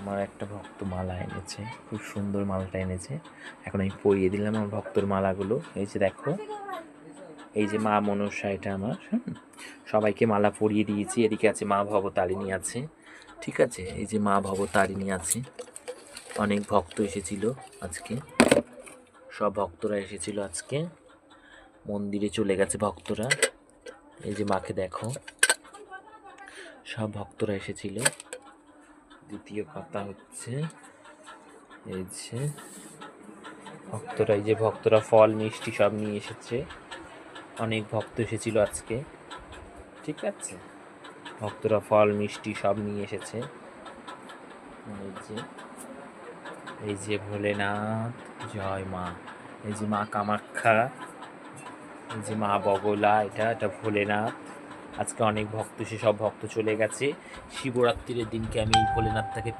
আমার একটা ভক্ত মালা এনেছে, খুব সুন্দর মালাটা এনেছে। এখন আমি পরিয়ে দিলাম আমার ভক্তর মালাগুলো। এই যে দেখো, এই যে মা মনসা, এটা আমার। সবাইকে মালা পরিয়ে দিয়েছি। এদিকে আছে মা ভবতারিণী আছে, ঠিক আছে। এই যে মা ভবতারিণী আছে। অনেক ভক্ত এসেছিল আজকে, সব ভক্তরা এসেছিল আজকে, মন্দিরে চলে গেছে ভক্তরা। এই যে মাকে দেখো, সব ভক্তরা এসেছিল। দ্বিতীয় কথা হচ্ছে এই যে ভক্তরা, এই যে ভক্তরা ফল মিষ্টি সব নিয়ে এসেছে। অনেক ভক্ত এসেছিল আজকে, ঠিক আছে। ভক্তরা ফল মিষ্টি সব নিয়ে এসেছে। এই যে ভোলেনাথ, জয় মা। এই যে মা কামাখ্যা, এই যে মা বগলা, এটা ভোলেনাথ। আজকে অনেক ভক্ত এসে, সব ভক্ত চলে গেছে। শিবরাত্রির দিনকে আমি এই ভোলেনাথটাকে